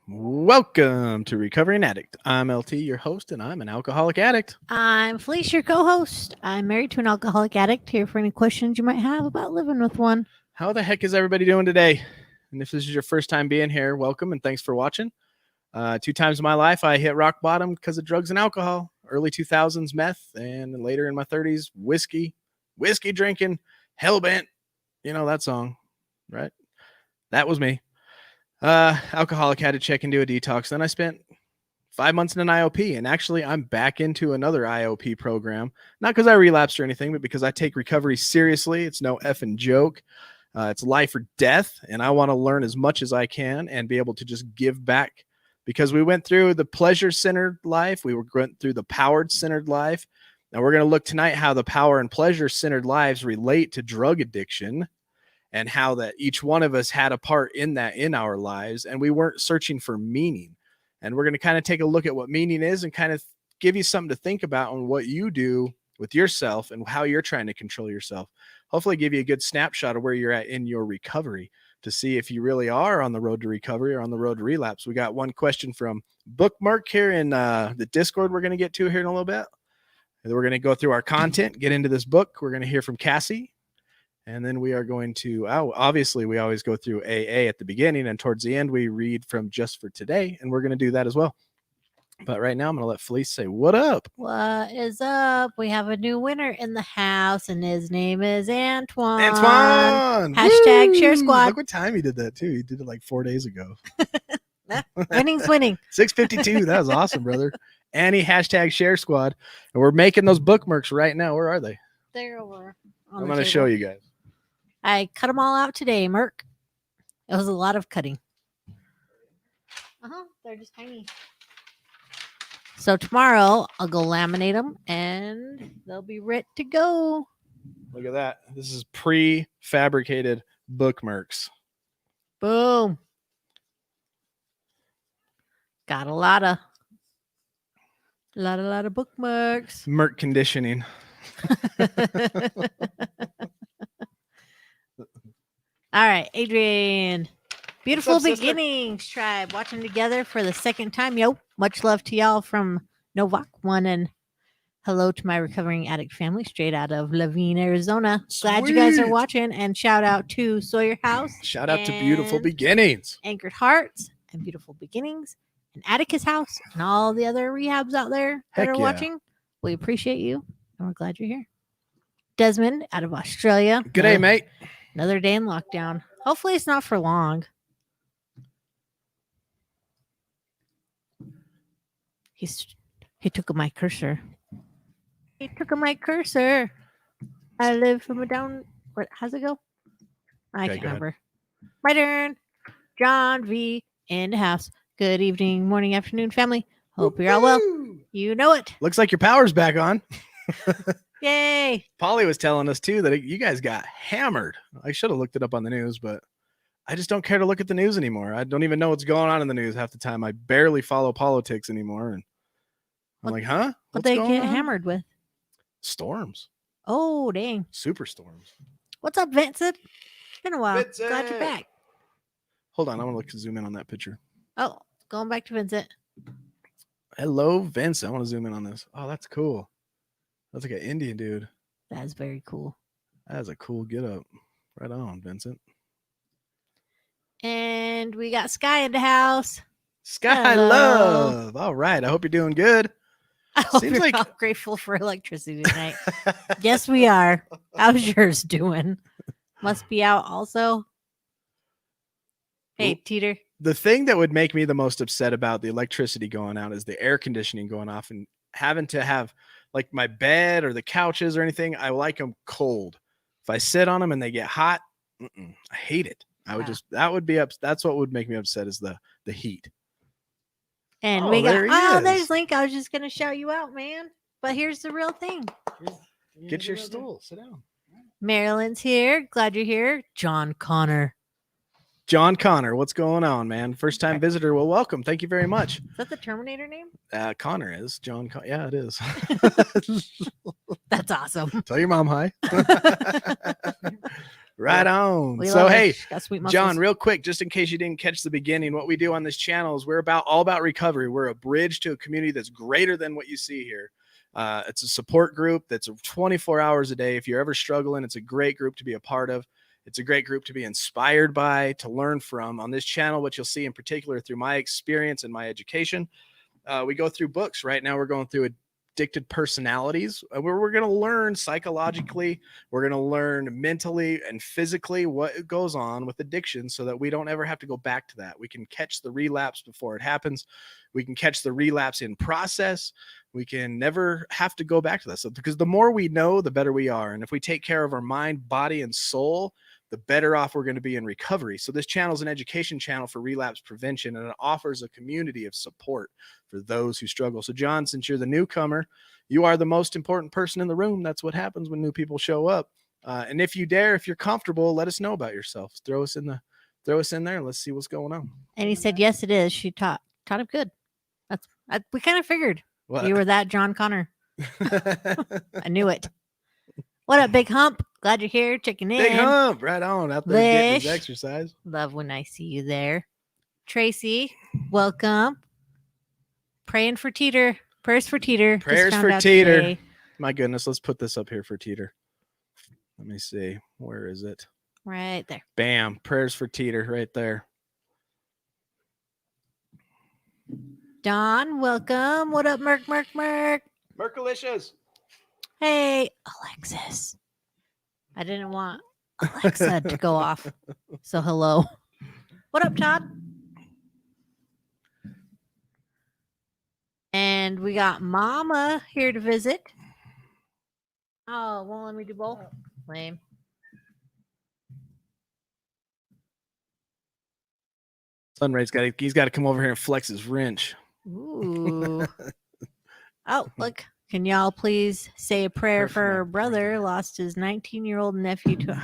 Welcome to Recovering Addict. I'm LT, your host, and I'm an alcoholic addict. I'm Felice, your co host. I'm married to an alcoholic addict. Here for any questions you might have about living with one. How the heck is everybody doing today? And if this is your first time being here, welcome and thanks for watching. 2 times in my life, I hit rock bottom because of drugs and alcohol. Early 2000s, meth, and later in my 30s, whiskey drinking, hellbent. You know that song, right? That was me. Alcoholic, had to check into a detox. Then I spent 5 months in an IOP, and actually I'm back into another IOP program. Not because I relapsed or anything, but because I take recovery seriously. It's no effing joke. It's life or death, and I want to learn as much as I can and be able to just give back, because we went through the pleasure-centered life. We went through the power-centered life. Now we're going to look tonight how the power and pleasure-centered lives relate to drug addiction, and how that each one of us had a part in that in our lives, and we weren't searching for meaning. And we're going to kind of take a look at what meaning is and kind of give you something to think about on what you do with yourself and how you're trying to control yourself. Hopefully give you a good snapshot of where you're at in your recovery to see if you really are on the road to recovery or on the road to relapse. We got one question from Bookmark here in the Discord we're going to get to here in a little bit. And then we're going to go through our content, get into this book. We're going to hear from Cassie. And then we are going to, obviously, we always go through AA at the beginning, and towards the end, we read from Just for Today, and we're going to do that as well. But right now, I'm going to let Felice say, what up? What is up? We have a new winner in the house, and his name is Antoine. Antoine! Hashtag Woo! Share Squad. Look what time he did that, too. He did it like 4 days ago. Winning's winning. 6:52. That was awesome, brother. And he hashtag Share Squad. And we're making those bookmarks right now. Where are they? They're over. I'm going to show you guys. I cut them all out today, Merc. It was a lot of cutting. They're just tiny. So tomorrow I'll go laminate them and they'll be ready to go. Look at that. This is prefabricated bookmarks. Boom. Got a lot of bookmarks. Merc conditioning. All right, Adrian. Beautiful What's up, Beginnings Tribe. Watching together for the second time. Yo, much love to y'all from Novak One, and hello to my recovering addict family straight out of Laveen, Arizona. Glad you guys are Sweet. watching, and shout out to Sawyer House. Shout out to Beautiful Beginnings. Anchored Hearts and Beautiful Beginnings and Atticus House and all the other rehabs out there that Heck are yeah. watching. We appreciate you, and we're glad you're here. Desmond out of Australia. Good day, mate. Another day in lockdown. Hopefully it's not for long. He took my cursor. He took my cursor. I live from a down. What? How's it go? I Okay, can't go ahead. remember. My turn. John V in the house. Good evening, morning, afternoon, family. Hope you're all well. You know it. Looks like your power's back on. Yay. Polly was telling us too that you guys got hammered. I should have looked it up on the news, but I just don't care to look at the news anymore. I don't even know what's going on in the news half the time. I barely follow politics anymore, and I'm like, huh? What What's they going get on? hammered with? Storms, Oh, dang. superstorms. What's up, Vincent? It's been a while. Vincent! Glad you're back. Hold on, I want to zoom in on that picture. Oh, going back to Vincent. Hello, Vince. I want to zoom in on this. Oh, that's cool. That's like an Indian dude. That's very cool. That is a cool get up. Right on, Vincent. And we got Sky in the house. Sky Hello. Love. All right. I hope you're doing good. I hope Seems you're like- all grateful for electricity tonight. Yes, we are. How's yours doing? Must be out also. Hey, Oop. Teeter. The thing that would make me the most upset about the electricity going out is the air conditioning going off and having to have like my bed or the couches or anything. I like them cold. If I sit on them and they get hot, I hate it. I would Wow. that would be that's what would make me upset is the heat. And Oh, we got, there he there's is. Link. I was just going to shout you out, man. But here's the real thing. Get your stool. Sit down. Marilyn's here. Glad you're here. John Connor. John Connor, what's going on, man? First time visitor. Well, welcome. Thank you very much. Is that the Terminator name? Connor is John. Yeah, it is. That's awesome. Tell your mom hi. Right on. We So love her. hey, She's got sweet muscles. John, real quick, just in case you didn't catch the beginning, what we do on this channel is we're all about recovery. We're a bridge to a community that's greater than what you see here. It's a support group that's 24 hours a day. If you're ever struggling, it's a great group to be a part of. It's a great group to be inspired by, to learn from. On this channel, what you'll see in particular through my experience and my education, we go through books. Right now, we're going through Addicted Personalities, where we're going to learn psychologically, we're going to learn mentally and physically what goes on with addiction so that we don't ever have to go back to that. We can catch the relapse before it happens. We can catch the relapse in process. We can never have to go back to that. So, because the more we know, the better we are. And if we take care of our mind, body, and soul, the better off we're going to be in recovery. So this channel is an education channel for relapse prevention, and it offers a community of support for those who struggle. So John, since you're the newcomer, you are the most important person in the room. That's what happens when new people show up. And if you dare, if you're comfortable, let us know about yourself. Throw us in there. Let's see what's going on. And he said, yes, it is. She taught him good. We kind of figured you were that John Connor. I knew it. What up, Big Hump? Glad you're here, checking in. Big Hump, right on, out there getting his exercise. Love when I see you there. Tracy, welcome. Praying for Teeter. Prayers for Teeter. Prayers for Teeter. Today. My goodness, let's put this up here for Teeter. Let me see. Where is it? Right there. Bam. Prayers for Teeter right there. Don, welcome. What up, Merk? Merkalicious. Hey, Alexis. I didn't want Alexa to go off. So hello. What up, Todd? And we got Mama here to visit. Oh, won't let me do both? Lame. Sunray's he's got to come over here and flex his wrench. Ooh. Oh, look. Can y'all please say a prayer for our brother? Lost his 19-year-old nephew to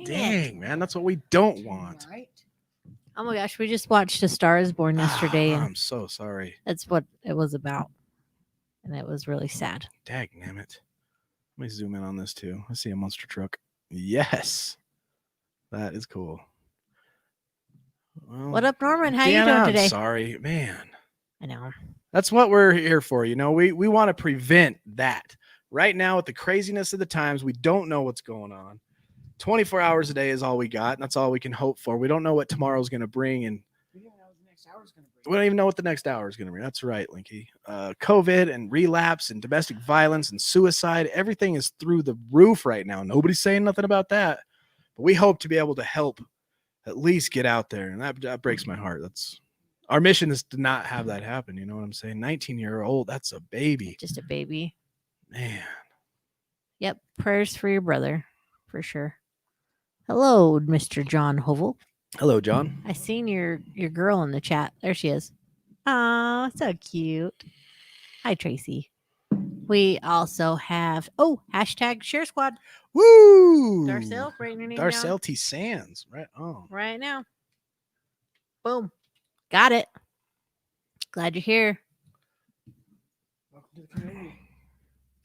dang, man. That's what we don't want. Right? Oh my gosh, we just watched A Star is Born yesterday. And I'm so sorry. That's what it was about. And it was really sad. Dang, damn it. Let me zoom in on this too. I see a monster truck. Yes. That is cool. Well, what up, Norman? How you doing today? I'm sorry, man. I know. That's what we're here for. You know, we want to prevent that. Right now, with the craziness of the times, we don't know what's going on. 24 hours a day is all we got, and that's all we can hope for. We don't know what tomorrow's going to bring, and we don't even know what the next hour is going to bring. That's right, Linky. COVID and relapse and domestic violence and suicide, everything is through the roof right now. Nobody's saying nothing about that, but we hope to be able to help at least get out there, and that breaks my heart. That's our mission, is to not have that happen. You know what I'm saying? 19-year-old, that's a baby. Just a baby. Man. Yep. Prayers for your brother, for sure. Hello, Mr. John Hovel. Hello, John. I seen your girl in the chat. There she is. Oh, so cute. Hi, Tracy. We also have, hashtag Share Squad. Woo! Darcel, writing your name Darcel down. T. Sands. Right on. Right now. Boom. Got it. Glad you're here. Welcome to the community.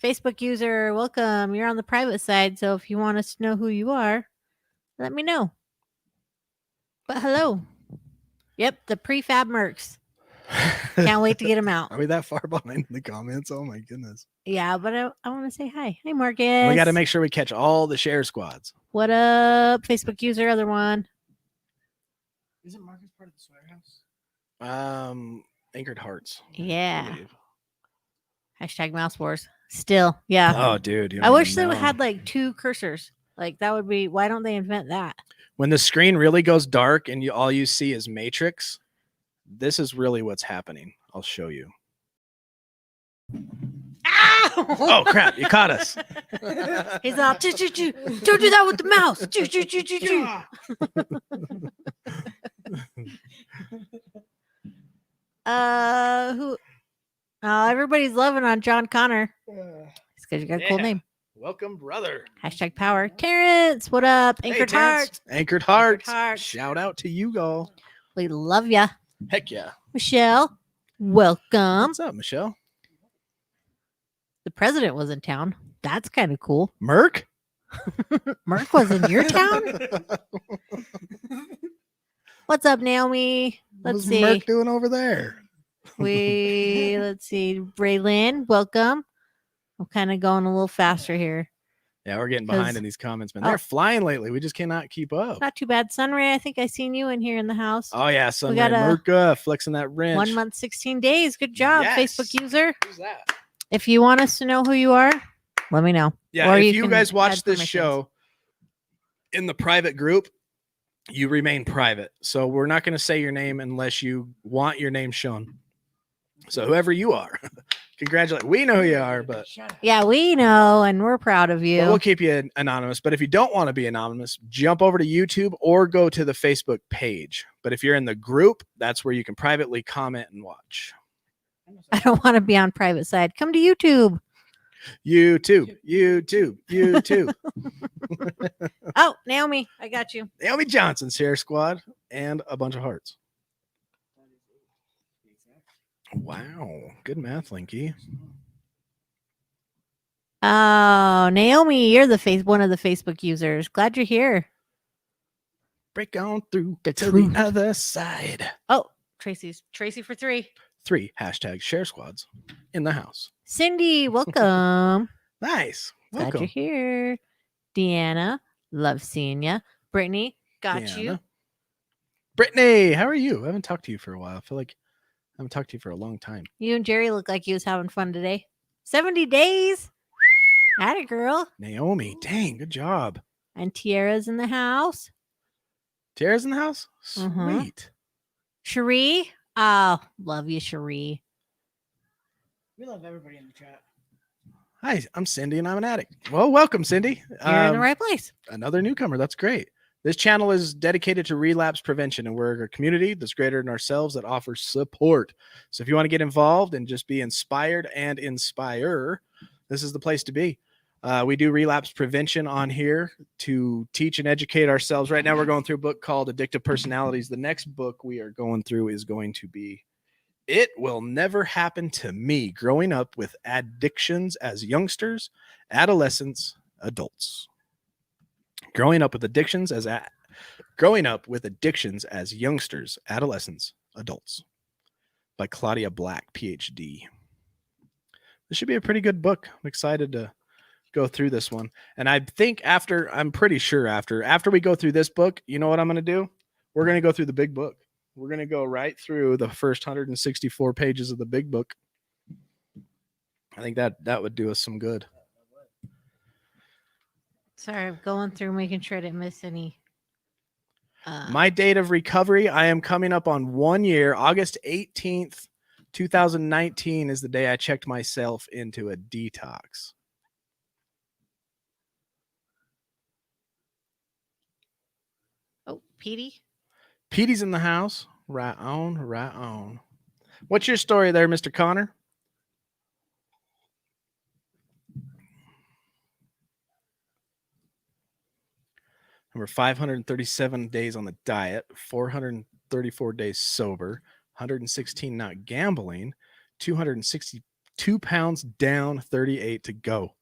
Facebook user, welcome. You're on the private side, so if you want us to know who you are, let me know. But hello. Yep, the prefab mercs. Can't wait to get them out. Are we that far behind in the comments? Oh my goodness. Yeah, but I want to say hi. Hi, Marcus. We got to make sure we catch all the share squads. What up, Facebook user? Other one. Isn't Marcus part of the swear house? Anchored Hearts. Yeah. Hashtag Mouse Wars. Still, yeah. Oh, dude. I wish they had like two cursors. Like that would be. Why don't they invent that? When the screen really goes dark and all you see is Matrix, this is really what's happening. I'll show you. Ow! Oh crap! You caught us. He's all choo choo choo. Don't do that with the mouse. Choo choo choo choo choo. Who? Everybody's loving on John Connor. It's because you got a cool name. Welcome, brother. Hashtag power. Terrence, what up? Anchored Hearts. Anchored Hearts. Anchored Hearts. Shout out to you all. We love ya. Heck yeah. Michelle, welcome. What's up, Michelle? The president was in town. That's kind of cool. Merc? Merc was in your town? What's up, Naomi? What Let's is see. Merc doing over there? Let's see. Braylon, welcome. I'm kind of going a little faster here. Yeah, we're getting behind 'Cause- in these comments, man. oh. They're flying lately. We just cannot keep up. Not too bad. Sunray, I think I seen you in here in the house. Oh yeah, Sunray got a Merca flexing that wrench. 1 month, 16 days. Good job, Yes. Facebook user. Who's that? If you want us to know who you are, let me know. Yeah, Or if you can guys add watch this permissions. show in the private group, you remain private. So we're not going to say your name unless you want your name shown. So whoever you are, congratulate. We know who you are, but Yeah, we know, and we're proud of you. we'll keep you anonymous. But if you don't want to be anonymous, jump over to YouTube or go to the Facebook page. But if you're in the group, that's where you can privately comment and watch. I don't want to be on private side. Come to YouTube. YouTube. Oh, Naomi, I got you. Naomi Johnson's Share Squad and a bunch of hearts. Wow. Good math, Linky. Oh, Naomi, you're one of the Facebook users. Glad you're here. Break on through to truth. the other side. Oh, Tracy for 3. 3 hashtag share squads in the house. Cindy, welcome. Nice. Glad you're Welcome. here. Deanna, love seeing ya. Brittany, got you. Deanna. Brittany, how are you? I haven't talked to you for a while. I feel like I haven't talked to you for a long time. You and Jerry look like you was having fun today. 70 days. Atta girl. Naomi, dang, good job. And Tiara's in the house. Tara's in the house? Mhm. Sweet. Cherie. Oh, love you, Cherie. We love everybody in the chat. Hi, I'm Cindy and I'm an addict. Well, welcome, Cindy. You're in the right place. Another newcomer. That's great. This channel is dedicated to relapse prevention, and we're a community that's greater than ourselves that offers support. So if you want to get involved and just be inspired and inspire, this is the place to be. We do relapse prevention on here to teach and educate ourselves. Right now, we're going through a book called Addictive Personalities. The next book we are going through is going to be It Will Never Happen to Me, Growing Up with Addictions as Youngsters, Adolescents, Adults. Growing up with addictions as youngsters, adolescents, adults, by Claudia Black, PhD. This should be a pretty good book. I'm excited to go through this one. And I think I'm pretty sure after we go through this book, you know what I'm going to do? We're going to go through the big book. We're going to go right through the first 164 pages of the big book. I think that would do us some good. Sorry, I'm going through making sure I didn't miss any. My date of recovery, I am coming up on 1 year. August 18th, 2019 is the day I checked myself into a detox. Oh, Petey. Petey's in the house. Right on, right on. What's your story there, Mr. Connor? Number 537 days on the diet, 434 days sober, 116 not gambling, 262 pounds down, 38 to go.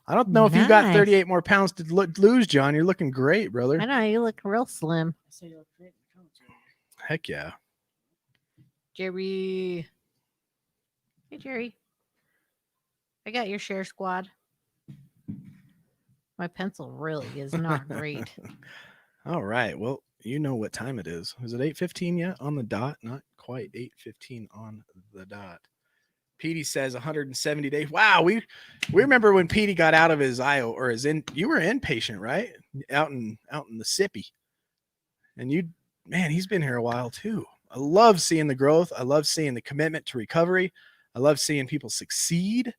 I don't know if you got Nice. 38 more pounds to lose, John. You're looking great, brother. I know, you look real slim. I say you look great in the comments earlier. Heck yeah. Jerry. Hey, Jerry. I got your share squad. My pencil really is not great. All right. Well, you know what time it is. Is it 8:15 yet on the dot? Not quite 8:15 on the dot. Petey says 170 days. Wow, we remember when Petey got out of his IO or you were inpatient, right? Out in the sippy. And he's been here a while too. I love seeing the growth. I love seeing the commitment to recovery. I love seeing people succeed.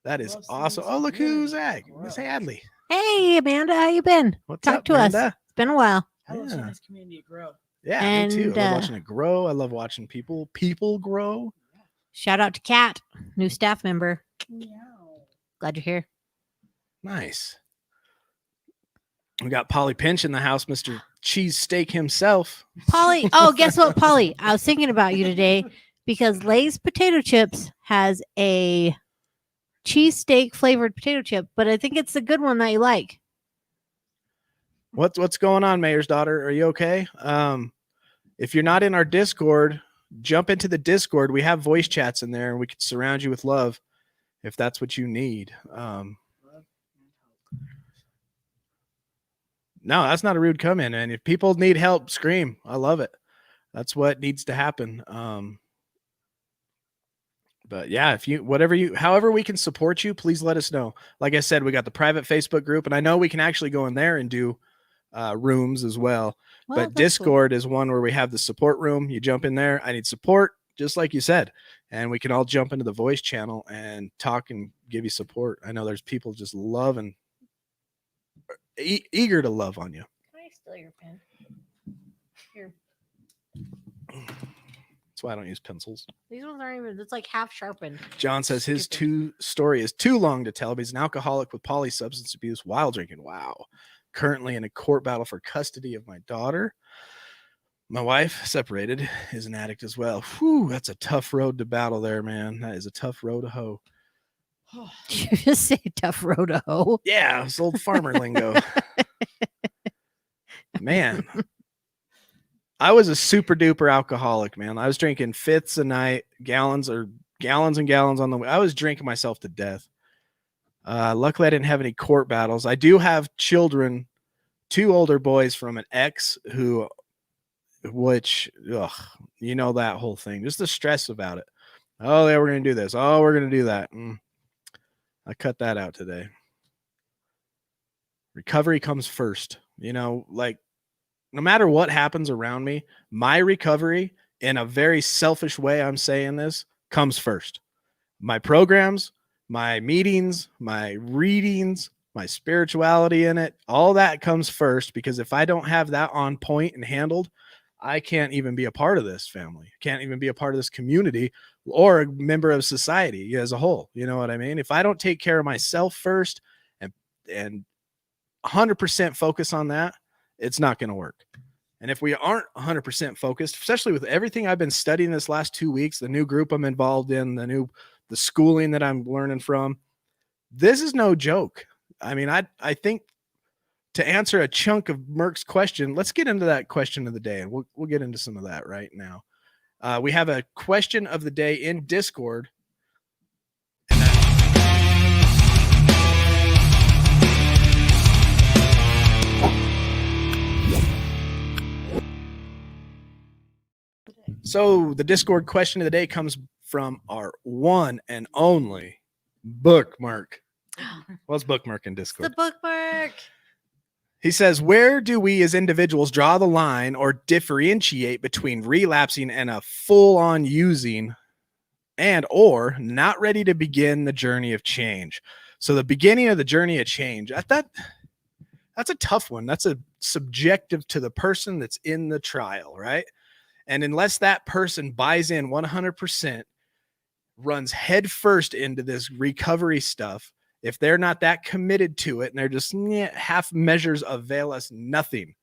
That is Love seeing awesome. some Oh, look who's community that. grow. Miss Hadley. Hey, Amanda, how you been? What's Talk up, to us. Brenda? It's been a while. I love seeing Yeah. this community grow. Yeah, me too. And, I love watching it grow. I love watching people grow. Shout out to Kat, new staff member. Meow. Glad you're here. Nice. We got Polly Pinch in the house, Mr. Cheesesteak himself. Polly. Oh, guess what, Polly? I was thinking about you today because Lay's potato chips has a cheesesteak flavored potato chip, but I think it's the good one that you like. What's going on, Mayor's daughter? Are you okay? If you're not in our Discord, jump into the Discord. We have voice chats in there, and we can surround you with love if that's what you need. No, that's not a rude comment. And if people need help, scream. I love it. That's what needs to happen. But yeah, however we can support you, please let us know. Like I said, we got the private Facebook group, and I know we can actually go in there and do rooms as well. But Discord is one where we have the support room. You jump in there. I need support, just like you said. And we can all jump into the voice channel and talk and give you support. I know there's people just loving, eager to love on you. Can I steal your pen? Here. That's why I don't use pencils. These ones aren't even, it's like half sharpened. John says his story is too long to tell, but he's an alcoholic with substance abuse while drinking. Wow. Currently in a court battle for custody of my daughter. My wife, separated, is an addict as well. Whew, that's a tough road to battle there, man. That is a tough road to hoe. Did you just say tough road to hoe? Yeah, it's old farmer lingo. Man, I was a super duper alcoholic, man. I was drinking fifths a night, gallons and gallons on the way. I was drinking myself to death. Luckily, I didn't have any court battles. I do have children, 2 older boys from an ex which you know, that whole thing, just the stress about it. Oh, yeah, we're going to do this. Oh, we're going to do that. I cut that out today. Recovery comes first. You know, like no matter what happens around me, my recovery, in a very selfish way, I'm saying this, comes first. My programs, my meetings, my readings, my spirituality in it, all that comes first, because if I don't have that on point and handled, I can't even be a part of this family. Can't even be a part of this community or a member of society as a whole. You know what I mean? If I don't take care of myself first and 100% focus on that, it's not going to work. And if we aren't 100% focused, especially with everything I've been studying this last 2 weeks, the new group I'm involved in, the schooling that I'm learning from, this is no joke. I mean, I think to answer a chunk of Merck's question, let's get into that question of the day, and we'll get into some of that right now. We have a question of the day in Discord. So the Discord question of the day comes from our one and only Bookmark. What's Bookmark in Discord? The bookmark. He says, where do we as individuals draw the line or differentiate between relapsing and a full-on using or not ready to begin the journey of change? So the beginning of the journey of change, that's a tough one. That's a subjective to the person that's in the trial, right? And unless that person buys in 100%, runs headfirst into this recovery stuff, if they're not that committed to it and they're just half measures avail us nothing.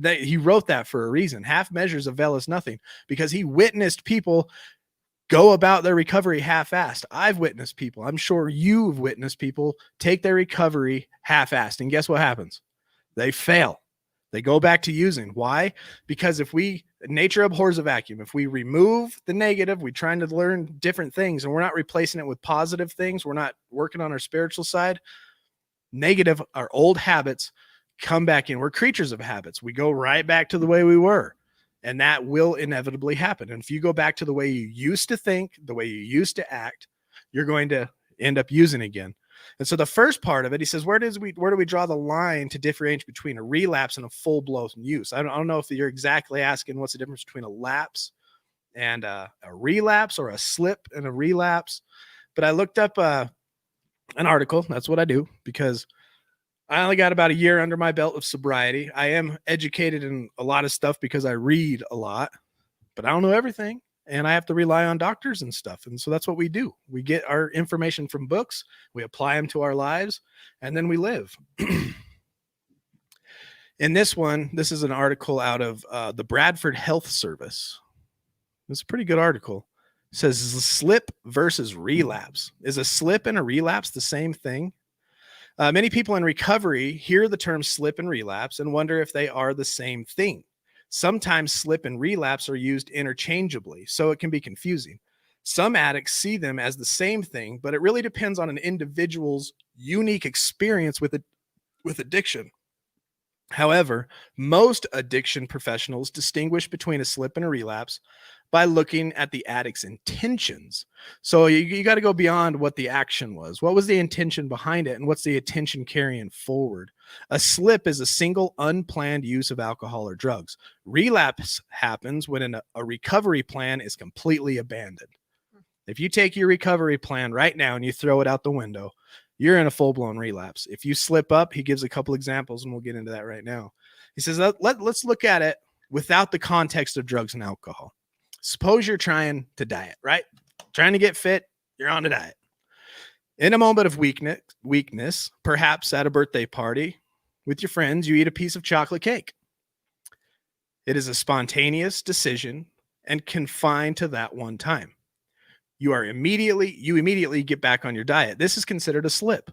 He wrote that for a reason. Half measures avail us nothing, because he witnessed people go about their recovery half-assed. I've witnessed people, I'm sure you've witnessed people take their recovery half-assed. And guess what happens? They fail. They go back to using. Why? Because nature abhors a vacuum. If we remove the negative, we're trying to learn different things and we're not replacing it with positive things. We're not working on our spiritual side. Negative, our old habits come back in. We're creatures of habits. We go right back to the way we were, and that will inevitably happen. And if you go back to the way you used to think, the way you used to act, you're going to end up using again. And so the first part of it, he says, where do we draw the line to differentiate between a relapse and a full-blown use? I don't know if you're exactly asking what's the difference between a lapse and a relapse, or a slip and a relapse. But I looked up an article. That's what I do, because I only got about a year under my belt of sobriety. I am educated in a lot of stuff because I read a lot, but I don't know everything. And I have to rely on doctors and stuff. And so that's what we do. We get our information from books, we apply them to our lives, and then we live. In this one, this is an article out of the Bradford Health Service. It's a pretty good article. It says slip versus relapse. Is a slip and a relapse the same thing? Many people in recovery hear the term slip and relapse and wonder if they are the same thing. Sometimes slip and relapse are used interchangeably, so it can be confusing. Some addicts see them as the same thing, but it really depends on an individual's unique experience with addiction. However, most addiction professionals distinguish between a slip and a relapse by looking at the addict's intentions. So you got to go beyond what the action was. What was the intention behind it, and what's the intention carrying forward? A slip is a single unplanned use of alcohol or drugs. Relapse happens when a recovery plan is completely abandoned. If you take your recovery plan right now and you throw it out the window, you're in a full-blown relapse. If you slip up, he gives a couple examples, and we'll get into that right now. He says, let's look at it without the context of drugs and alcohol. Suppose you're trying to diet, right? Trying to get fit, you're on a diet. In a moment of weakness, perhaps at a birthday party with your friends, you eat a piece of chocolate cake. It is a spontaneous decision and confined to that one time. You immediately get back on your diet. This is considered a slip.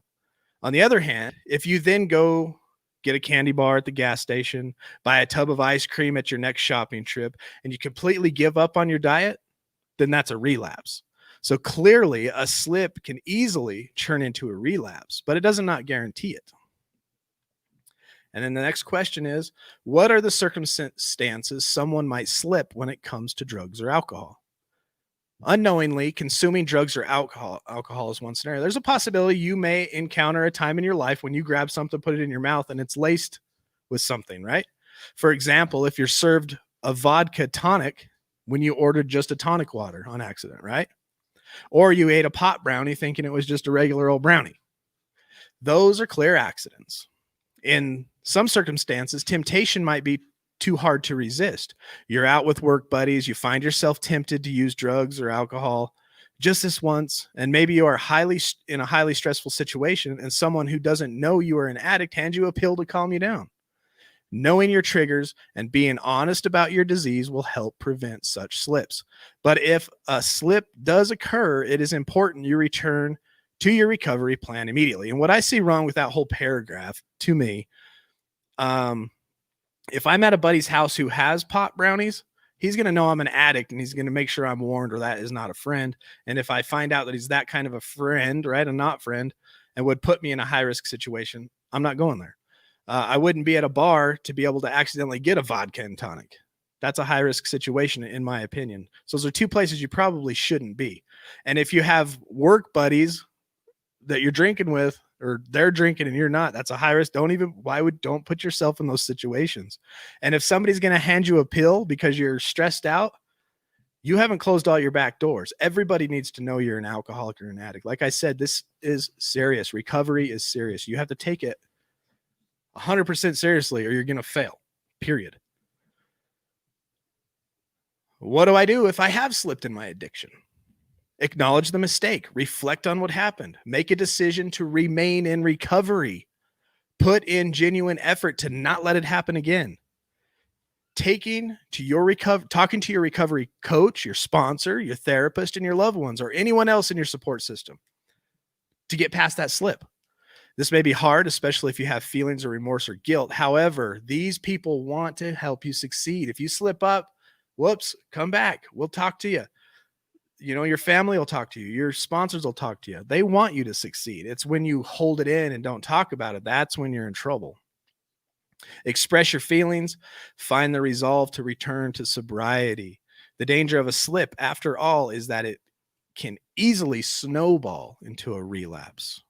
On the other hand, if you then go get a candy bar at the gas station, buy a tub of ice cream at your next shopping trip, and you completely give up on your diet, then that's a relapse. So clearly, a slip can easily turn into a relapse, but it does not guarantee it. And then the next question is, what are the circumstances someone might slip when it comes to drugs or alcohol? Unknowingly consuming drugs or alcohol is one scenario. There's a possibility you may encounter a time in your life when you grab something, put it in your mouth, and it's laced with something, right? For example, if you're served a vodka tonic when you ordered just a tonic water on accident, right? Or you ate a pot brownie thinking it was just a regular old brownie. Those are clear accidents. In some circumstances, temptation might be too hard to resist. You're out with work buddies. You find yourself tempted to use drugs or alcohol just this once. And maybe you are in a highly stressful situation, and someone who doesn't know you are an addict hands you a pill to calm you down. Knowing your triggers and being honest about your disease will help prevent such slips. But if a slip does occur, it is important you return to your recovery plan immediately. And what I see wrong with that whole paragraph, to me, if I'm at a buddy's house who has pot brownies, he's going to know I'm an addict, and he's going to make sure I'm warned, or that is not a friend. And if I find out that he's that kind of a friend, right, a not friend, and would put me in a high-risk situation, I'm not going there. I wouldn't be at a bar to be able to accidentally get a vodka and tonic. That's a high-risk situation, in my opinion. So those are two places you probably shouldn't be. And if you have work buddies that you're drinking with, or they're drinking and you're not, that's a high risk. Don't put yourself in those situations. And if somebody's going to hand you a pill because you're stressed out, you haven't closed all your back doors. Everybody needs to know you're an alcoholic or an addict. Like I said, this is serious. Recovery is serious. You have to take it 100% seriously, or you're going to fail, period. What do I do if I have slipped in my addiction? Acknowledge the mistake, reflect on what happened, make a decision to remain in recovery, put in genuine effort to not let it happen again. Talking to your recovery coach, your sponsor, your therapist, and your loved ones, or anyone else in your support system to get past that slip. This may be hard, especially if you have feelings of remorse or guilt. However, these people want to help you succeed. If you slip up, whoops, come back. We'll talk to you. You know, your family will talk to you. Your sponsors will talk to you. They want you to succeed. It's when you hold it in and don't talk about it, that's when you're in trouble. Express your feelings. Find the resolve to return to sobriety. The danger of a slip, after all, is that it can easily snowball into a relapse.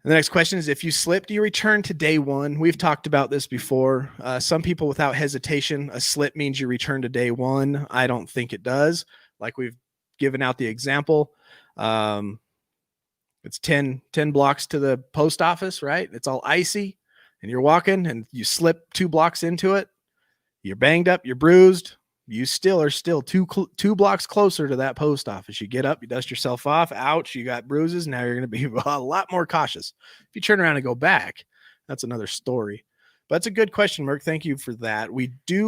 The next question is, if you slip, do you return to day one? We've talked about this before. Some people, without hesitation, a slip means you return to day one. I don't think it does. Like we've given out the example. It's 10 blocks to the post office, right? It's all icy, and you're walking, and you slip 2 blocks into it. You're banged up, you're bruised. You are still two blocks closer to that post office. You get up, you dust yourself off. Ouch, you got bruises. Now you're going to be a lot more cautious. If you turn around and go back, that's another story. That's a good question, Merc. Thank you for that.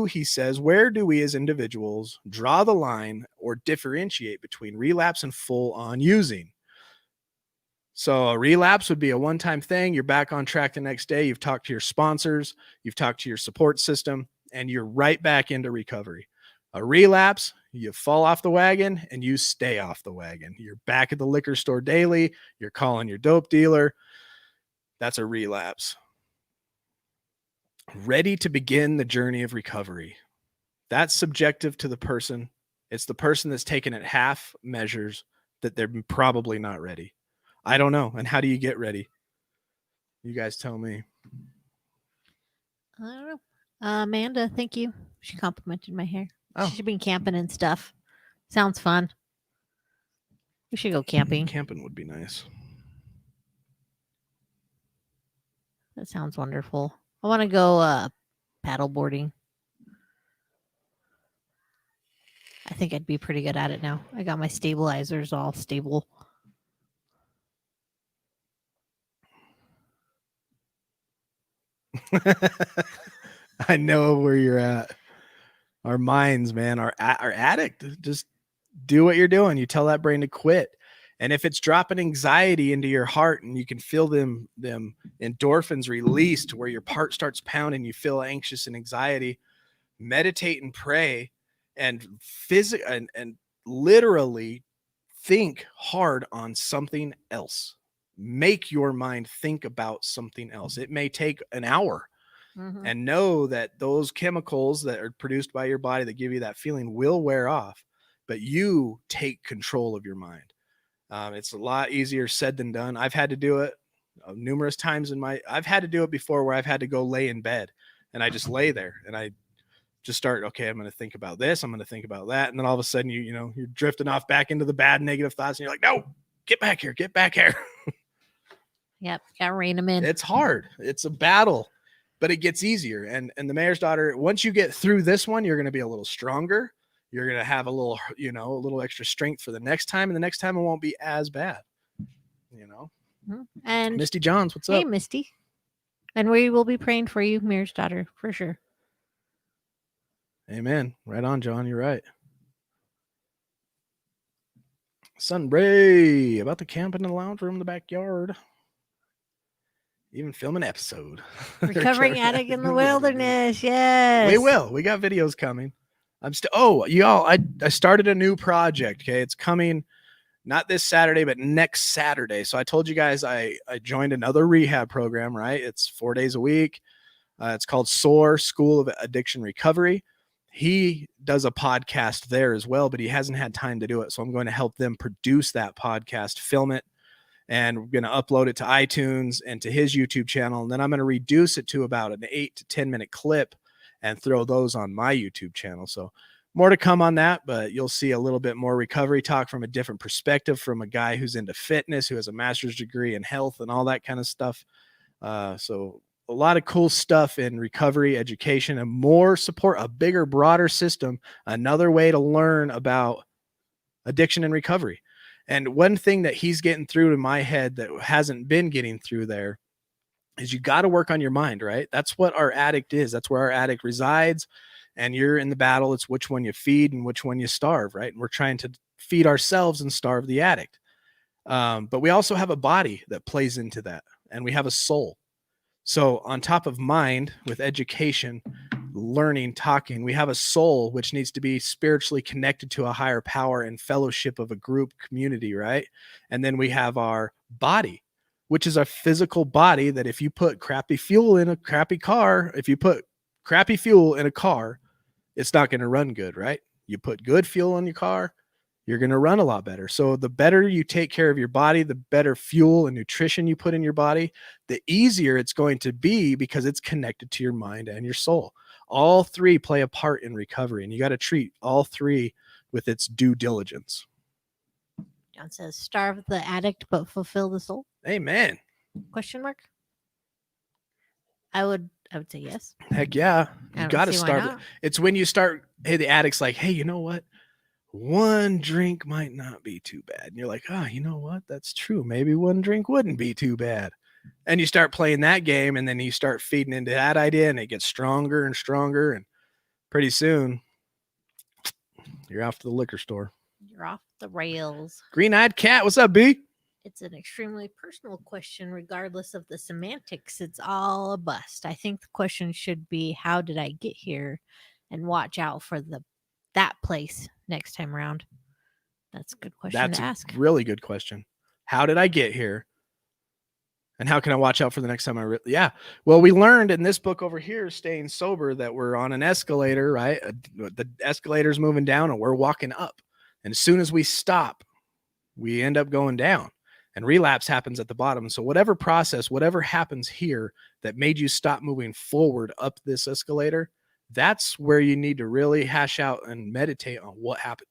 He says, where do we as individuals draw the line or differentiate between relapse and full on using? So a relapse would be a one-time thing. You're back on track the next day. You've talked to your sponsors, you've talked to your support system, and you're right back into recovery. A relapse, you fall off the wagon and you stay off the wagon. You're back at the liquor store daily. You're calling your dope dealer. That's a relapse. Ready to begin the journey of recovery. That's subjective to the person. It's the person that's taken at half measures that they're probably not ready. I don't know. And how do you get ready? You guys tell me. I don't know. Amanda, thank you. She complimented my hair. Oh. She's been camping and stuff. Sounds fun. We should go camping. Camping would be nice. That sounds wonderful. I want to go paddle boarding. I think I'd be pretty good at it now. I got my stabilizers all stable. I know where you're at. Our minds, man, are addict. Just do what you're doing. You tell that brain to quit. And if it's dropping anxiety into your heart and you can feel them endorphins released where your heart starts pounding, you feel anxious and anxiety, meditate and pray and and literally think hard on something else. Make your mind think about something else. It may take an hour. Mm-hmm. And know that those chemicals that are produced by your body that give you that feeling will wear off, but you take control of your mind. It's a lot easier said than done. I've had to do it numerous times I've had to do it before where I've had to go lay in bed and I just lay there and I just start, okay, I'm going to think about this. I'm going to think about that. And then all of a sudden you're drifting off back into the bad negative thoughts and you're like, no, get back here. Yep. Got to rein them in. It's hard. It's a battle. But it gets easier. And the mayor's daughter, once you get through this one, you're going to be a little stronger. You're going to have a little extra strength for the next time. And the next time it won't be as bad. And Misty Johns, what's up? Hey, Misty. And we will be praying for you, mayor's daughter, for sure. Amen. Right on, John. You're right. Sunbray about to camp in the lounge room in the backyard. Even film an episode. Recovering addict in the wilderness. Yes. We will. We got videos coming. Y'all, I started a new project. Okay. It's coming not this Saturday, but next Saturday. So I told you guys I joined another rehab program, right? It's 4 days a week. It's called SOAR, School of Addiction Recovery. He does a podcast there as well, but he hasn't had time to do it. So I'm going to help them produce that podcast, film it, and we're going to upload it to iTunes and to his YouTube channel. And then I'm going to reduce it to about an 8 to 10 minute clip and throw those on my YouTube channel. So more to come on that, but you'll see a little bit more recovery talk from a different perspective from a guy who's into fitness, who has a master's degree in health and all that kind of stuff. So a lot of cool stuff in recovery, education, and more support, a bigger, broader system, another way to learn about addiction and recovery. And one thing that he's getting through to my head that hasn't been getting through there is you got to work on your mind, right? That's what our addict is. That's where our addict resides. And you're in the battle. It's which one you feed and which one you starve, right? And we're trying to feed ourselves and starve the addict. But we also have a body that plays into that. And we have a soul. So on top of mind with education, learning, talking, we have a soul, which needs to be spiritually connected to a higher power and fellowship of a group community, right? And then we have our body, which is our physical body that if you put crappy fuel in a crappy car, if you put crappy fuel in a car, it's not going to run good, right? You put good fuel in your car, you're going to run a lot better. So the better you take care of your body, the better fuel and nutrition you put in your body, the easier it's going to be because it's connected to your mind and your soul. All three play a part in recovery, and you got to treat all three with its due diligence. John says, starve the addict, but fulfill the soul. Amen. Question mark? I would say yes. Heck yeah. You got to starve it. It's when you start, hey, the addict's like, hey, you know what? One drink might not be too bad. And you're like, you know what? That's true. Maybe one drink wouldn't be too bad. And you start playing that game, and then you start feeding into that idea, and it gets stronger and stronger. And pretty soon, you're off to the liquor store. You're off the rails. Green-eyed cat, what's up, B? It's an extremely personal question, regardless of the semantics. It's all a bust. I think the question should be, how did I get here? And watch out for that place next time around. That's a good question That's to ask. a really good question. How did I get here? And how can I watch out for the next time yeah. Well, we learned in this book over here, Staying Sober, that we're on an escalator, right? The escalator's moving down and we're walking up. And as soon as we stop, we end up going down. And relapse happens at the bottom. So whatever process, whatever happens here that made you stop moving forward up this escalator, that's where you need to really hash out and meditate on what happened.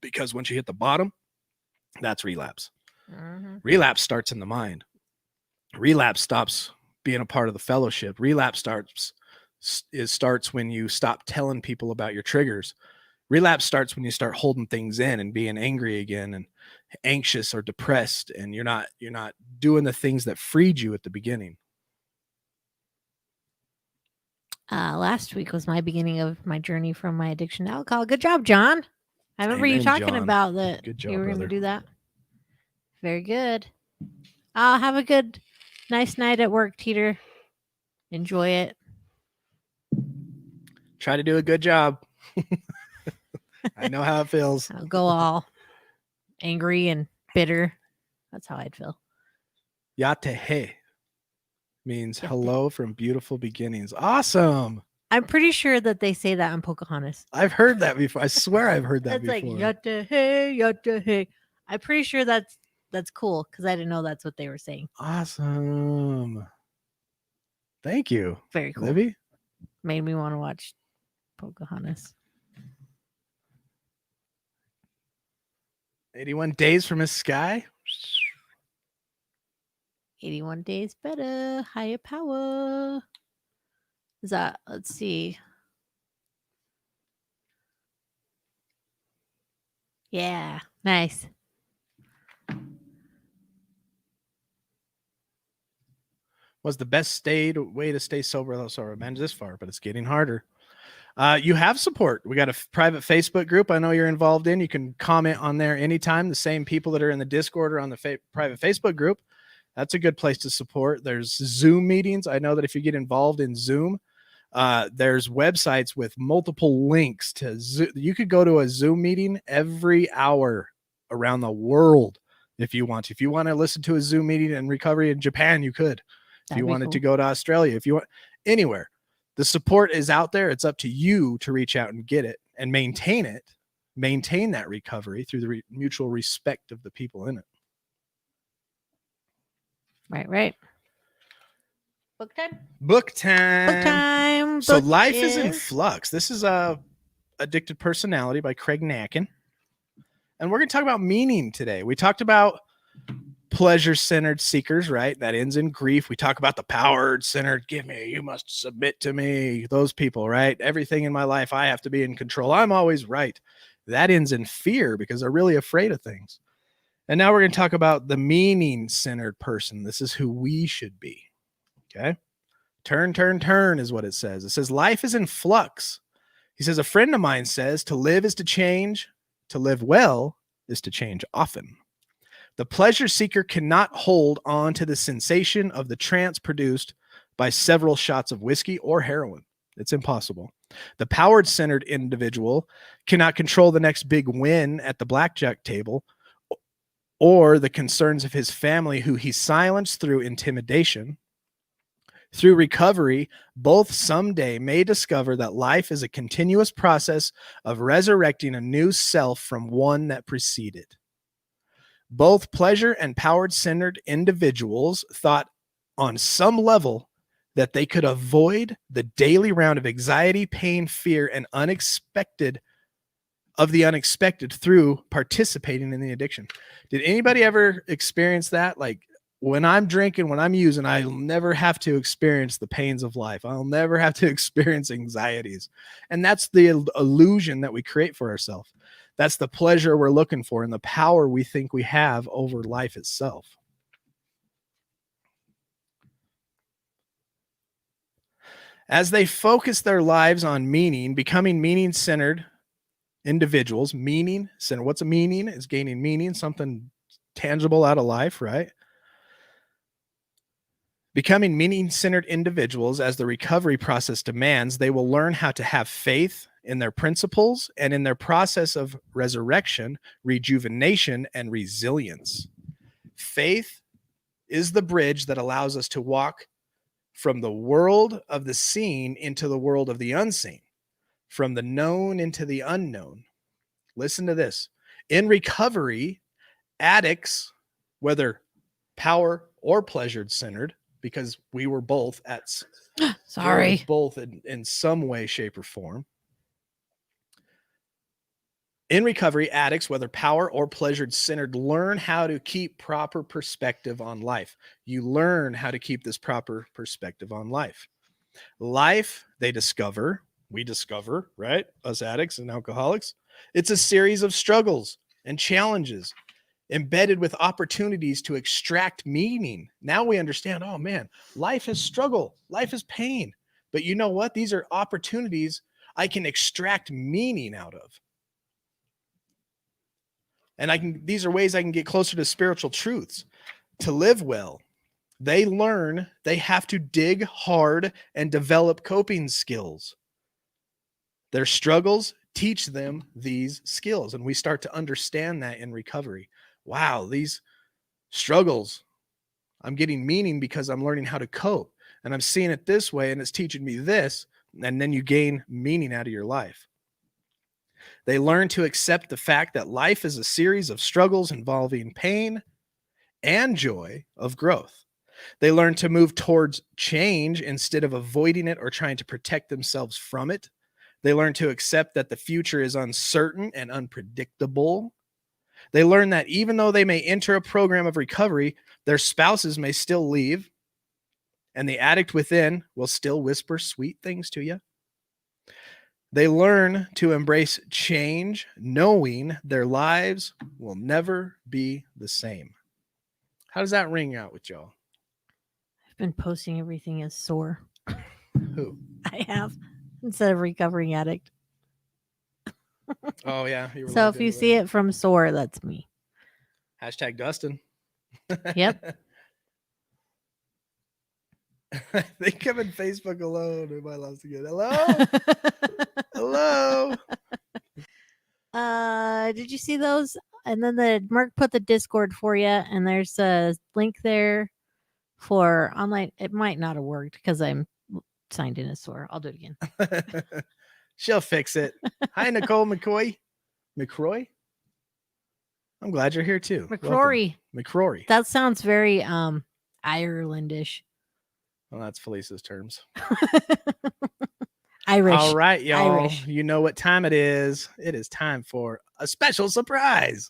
Because once you hit the bottom, that's relapse. Mm-hmm. Relapse starts in the mind. Relapse stops being a part of the fellowship. Relapse starts when you stop telling people about your triggers. Relapse starts when you start holding things in and being angry again and anxious or depressed, and you're not doing the things that freed you at the beginning. Last week was my beginning of my journey from my addiction to alcohol. Good job, John. I remember you Amen, talking John. about that. Good job, you were going to brother. do that. Very good. I'll have a good, nice night at work, Teeter. Enjoy it. Try to do a good job. I know how it feels. I'll go all angry and bitter. That's how I'd feel. Yatehe means Yate. hello from beautiful beginnings. Awesome. I'm pretty sure that they say that in Pocahontas. I've heard that before. I swear I've heard that It's before. like yatehe, yatehe. I'm pretty sure that's cool because I didn't know that's what they were saying. Awesome. Thank you. Very cool. Libby? Made me want to watch Pocahontas. 81 days from his sky. 81 days better, higher power. Is that, let's see. Yeah, nice. Was the best way to stay sober. Oh, sorry, I managed this far, but it's getting harder. You have support. We got a private Facebook group I know you're involved in. You can comment on there anytime. The same people that are in the Discord or on the private Facebook group. That's a good place to support. There's Zoom meetings. I know that if you get involved in Zoom, there's websites with multiple links to Zoom. You could go to a Zoom meeting every hour around the world if you want to. If you want to listen to a Zoom meeting in recovery in Japan, you could. If you wanted to go to Australia, if you want anywhere, the support is out there. It's up to you to reach out and get it and maintain it, maintain that recovery through the mutual respect of the people in it. Right. Book time? Book time. Book time. So Book Life is in Flux. This is Addicted Personality by Craig Nacken. And we're going to talk about meaning today. We talked about pleasure-centered seekers, right? That ends in grief. We talk about the power-centered, give me, you must submit to me. Those people, right? Everything in my life, I have to be in control. I'm always right. That ends in fear because they're really afraid of things. And now we're going to talk about the meaning-centered person. This is who we should be. Okay? Turn is what it says. It says life is in flux. He says, a friend of mine says to live is to change. To live well is to change often. The pleasure seeker cannot hold on to the sensation of the trance produced by several shots of whiskey or heroin. It's impossible. The power-centered individual cannot control the next big win at the blackjack table or the concerns of his family, who he silenced through intimidation. Through recovery, both someday may discover that life is a continuous process of resurrecting a new self from one that preceded. Both pleasure and power-centered individuals thought on some level that they could avoid the daily round of anxiety, pain, fear, and unexpected through participating in the addiction. Did anybody ever experience that? Like, when I'm drinking, when I'm using, I'll never have to experience the pains of life. I'll never have to experience anxieties. And that's the illusion that we create for ourselves. That's the pleasure we're looking for and the power we think we have over life itself. As they focus their lives on meaning, becoming meaning-centered individuals, meaning-centered. What's a meaning? It's gaining meaning, something tangible out of life, right? Becoming meaning-centered individuals, as the recovery process demands, they will learn how to have faith in their principles and in their process of resurrection, rejuvenation, and resilience. Faith is the bridge that allows us to walk from the world of the seen into the world of the unseen, from the known into the unknown. Listen to this. In recovery, addicts, whether power or pleasure-centered, because we were both Sorry. both in some way, shape, or form. In recovery, addicts, whether power or pleasure-centered, learn how to keep proper perspective on life. You learn how to keep this proper perspective on life. Life, we discover, right? Us addicts and alcoholics. It's a series of struggles and challenges embedded with opportunities to extract meaning. Now we understand, oh man, life is struggle, life is pain. But you know what? These are opportunities I can extract meaning out of. And these are ways I can get closer to spiritual truths. To live well, they learn they have to dig hard and develop coping skills. Their struggles teach them these skills, and we start to understand that in recovery. Wow, these struggles, I'm getting meaning because I'm learning how to cope, and I'm seeing it this way, and it's teaching me this, and then you gain meaning out of your life. They learn to accept the fact that life is a series of struggles involving pain and joy of growth. They learn to move towards change instead of avoiding it or trying to protect themselves from it. They learn to accept that the future is uncertain and unpredictable. They learn that even though they may enter a program of recovery, their spouses may still leave, and the addict within will still whisper sweet things to you. They learn to embrace change, knowing their lives will never be the same. How does that ring out with y'all? I've been posting everything as sore. Who? I have, instead of recovering addict. Oh, yeah. So if you see it from sore, that's me. Hashtag Dustin. Yep. I think I'm in Facebook alone. Everybody loves to get hello. Hello. Did you see those? And then the Merc put the Discord for you, and there's a link there for online. It might not have worked because I'm signed in as sore. I'll do it again. She'll fix it. Hi, Nicole McCrory. I'm glad you're here too. McCrory. Welcome. McCrory. That sounds very Irelandish. Well, that's Felice's terms. Irish. All right, y'all. Irish. You know what time it is. It is time for a special surprise.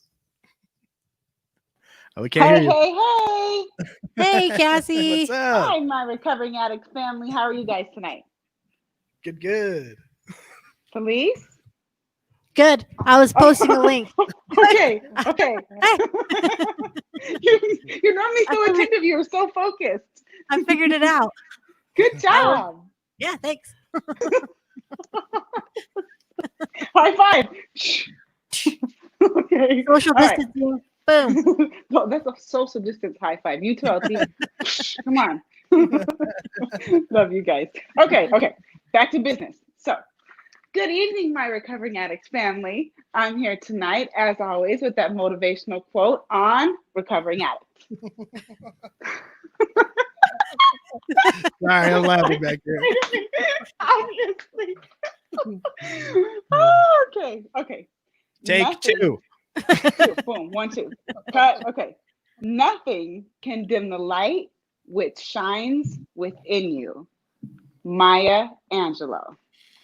Oh, we can't hear you. Hey, Cassie. What's up? Hi, my recovering addict family. How are you guys tonight? Good. Felice? Good. I was posting a link. Okay. You're normally so attentive. You're so focused. I figured it out. Good job. Yeah, thanks. High five. Okay. Social All right. distancing. Boom. No, that's a social distance high five. You too, LT. Come on. Love you guys. Okay. Back to business. So, good evening, my recovering addicts family. I'm here tonight, as always, with that motivational quote on recovering addicts. Sorry, I'm laughing back here. Obviously. Oh, okay. Take Nothing. two. Boom. 1, 2. Cut. Okay. Nothing can dim the light which shines within you. Maya Angelou.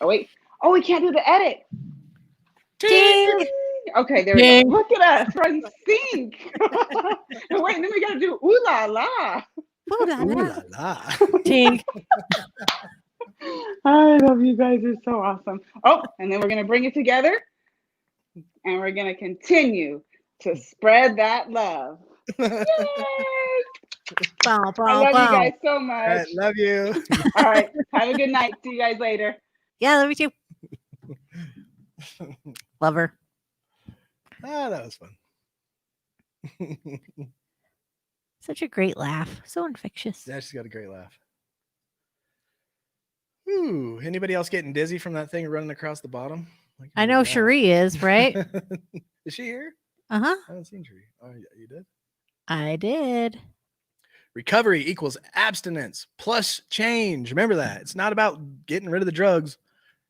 Oh, wait. Oh, we can't do the edit. Ding. Okay, there we go. Look at us. We're in sync. Wait, then we got to do ooh la la. Ooh la Ooh la. la la. Ding. I love you guys. You're so awesome. Oh, and then we're going to bring it together. And we're going to continue to spread that love. Yay! Bow, I bow, love bow. you guys so All right, much. love you. All right. Have a good night. See you guys later. Yeah, love you too. Love her. Ah, that was fun. Such a great laugh. So infectious. Yeah, she's got a great laugh. Ooh, anybody else getting dizzy from that thing running across the bottom? I know Cherie is, right? Is she here? Uh-huh. I haven't seen Cherie. Oh, you did? I did. Recovery equals abstinence plus change. Remember that. It's not about getting rid of the drugs.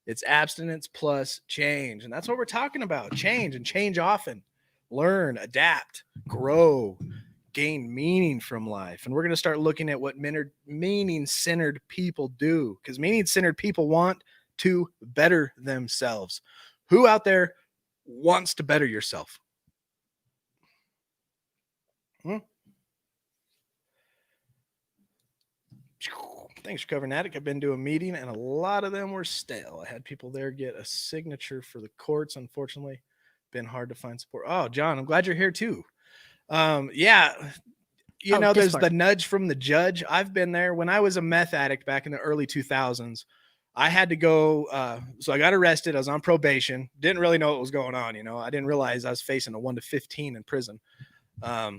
It's abstinence plus change. And that's what we're talking about. Change and change often. Learn, adapt, grow, gain meaning from life. And we're going to start looking at what meaning-centered people do, because meaning-centered people want to better themselves. Who out there wants to better yourself? Thanks for covering that. I've been to a meeting and a lot of them were stale. I had people there get a signature for the courts. Unfortunately, been hard to find support. Oh, John, I'm glad you're here too. Yeah, you know, there's the nudge from the judge. I've been there when I was a meth addict back in the early 2000s. I had to go. So I got arrested. I was on probation. Didn't really know what was going on. You know, I didn't realize I was facing a 1 to 15 in prison. I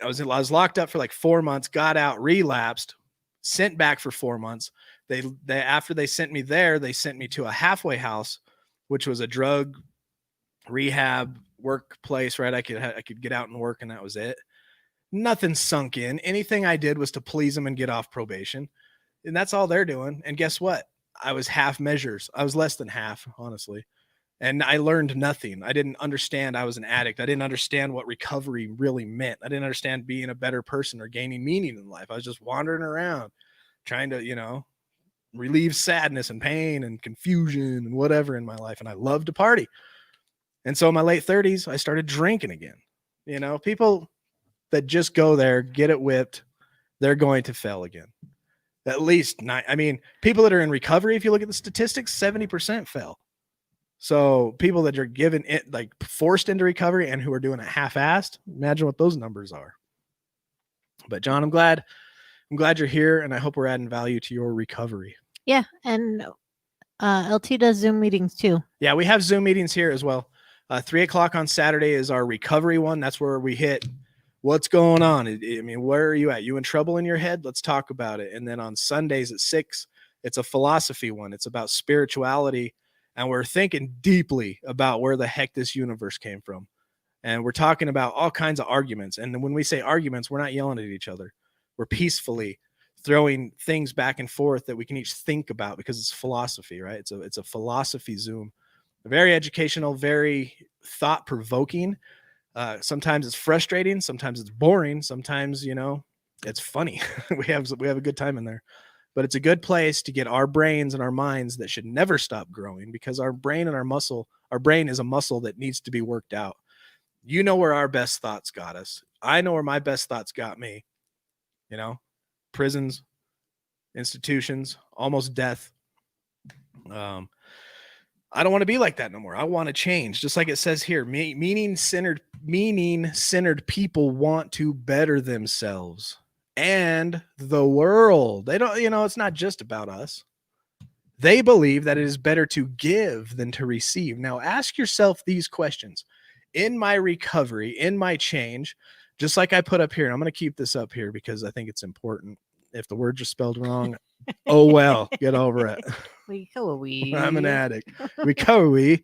was locked up for like 4 months, got out, relapsed, sent back for 4 months. They after they sent me there, they sent me to a halfway house, which was a drug rehab workplace, right? I could get out and work, and that was it. Nothing sunk in. Anything I did was to please them and get off probation. And that's all they're doing. And guess what? I was half measures. I was less than half, honestly. And I learned nothing. I didn't understand I was an addict. I didn't understand what recovery really meant. I didn't understand being a better person or gaining meaning in life. I was just wandering around trying to, you know, relieve sadness and pain and confusion and whatever in my life. And I loved to party. And so in my late 30s, I started drinking again. You know, people that just go there, get it whipped, they're going to fail again. At least not. I mean, people that are in recovery, if you look at the statistics, 70% fail. So people that are given it, like forced into recovery and who are doing it half-assed, imagine what those numbers are. But John, I'm glad you're here, and I hope we're adding value to your recovery. Yeah, and LT does Zoom meetings too. Yeah, we have Zoom meetings here as well. 3:00 on Saturday is our recovery one. That's where we hit what's going on. I mean, where are you at? You in trouble in your head? Let's talk about it. And then on Sundays at 6, it's a philosophy one. It's about spirituality. And we're thinking deeply about where the heck this universe came from. And we're talking about all kinds of arguments. And when we say arguments, we're not yelling at each other. We're peacefully throwing things back and forth that we can each think about, because it's philosophy, right? It's a philosophy Zoom. Very educational, very thought-provoking. Sometimes it's frustrating. Sometimes it's boring. Sometimes, you know, it's funny. we have a good time in there. But it's a good place to get our brains and our minds that should never stop growing, because our brain is a muscle that needs to be worked out. You know where our best thoughts got us. I know where my best thoughts got me. You know, prisons, institutions, almost death. I don't want to be like that no more. I want to change. Just like it says here, meaning-centered people want to better themselves and the world. They don't, you know, it's not just about us. They believe that it is better to give than to receive. Now ask yourself these questions. In my recovery, in my change, just like I put up here, and I'm going to keep this up here because I think it's important. If the words are spelled wrong, oh well, get over it. I'm an addict. Recovery.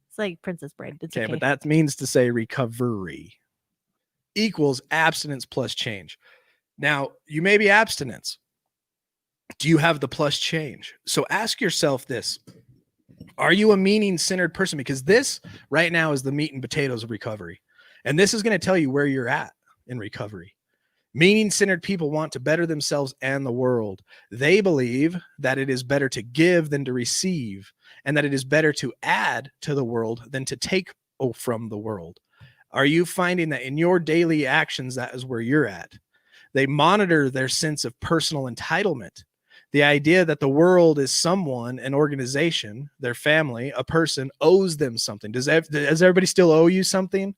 It's like Princess Bride. It's okay, but that means to say recovery equals abstinence plus change. Now, you may be abstinence. Do you have the plus change? So ask yourself this. Are you a meaning-centered person? Because this right now is the meat and potatoes of recovery. And this is going to tell you where you're at in recovery. Meaning-centered people want to better themselves and the world. They believe that it is better to give than to receive, and that it is better to add to the world than to take from the world. Are you finding that in your daily actions, that is where you're at? They monitor their sense of personal entitlement. The idea that the world is someone, an organization, their family, a person owes them something. Does everybody still owe you something?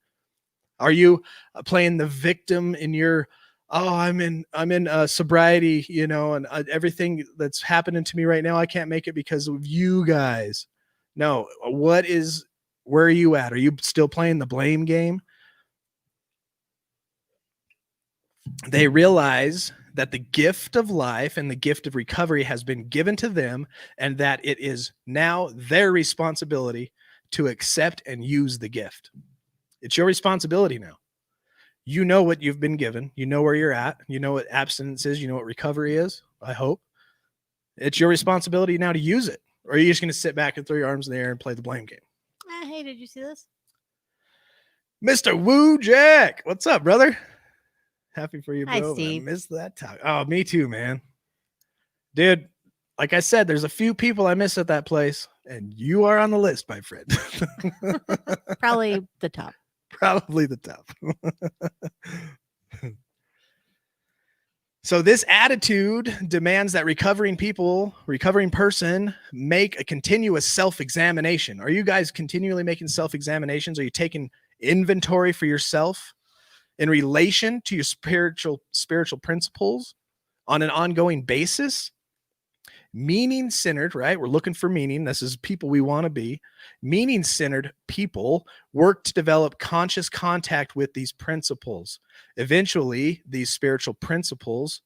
Are you playing the victim in your oh, I'm in sobriety, and everything that's happening to me right now, I can't make it because of you guys. No, where are you at? Are you still playing the blame game? They realize that the gift of life and the gift of recovery has been given to them, and that it is now their responsibility to accept and use the gift. It's your responsibility now. You know what you've been given. You know where you're at. You know what abstinence is. You know what recovery is, I hope. It's your responsibility now to use it. Or are you just going to sit back and throw your arms in the air and play the blame game? Hey, did you see this? Mr. Woo Jack, what's up, brother? Happy for you, bro. Hi, Steve. I missed that talk. Oh, me too, man. Dude, like I said, there's a few people I miss at that place, and you are on the list, my friend. Probably the top. Probably the top. So this attitude demands that recovering person, make a continuous self-examination. Are you guys continually making self-examinations? Are you taking inventory for yourself in relation to your spiritual principles on an ongoing basis? Meaning-centered, right? We're looking for meaning. This is people we want to be. Meaning-centered people work to develop conscious contact with these principles. Eventually, these spiritual principles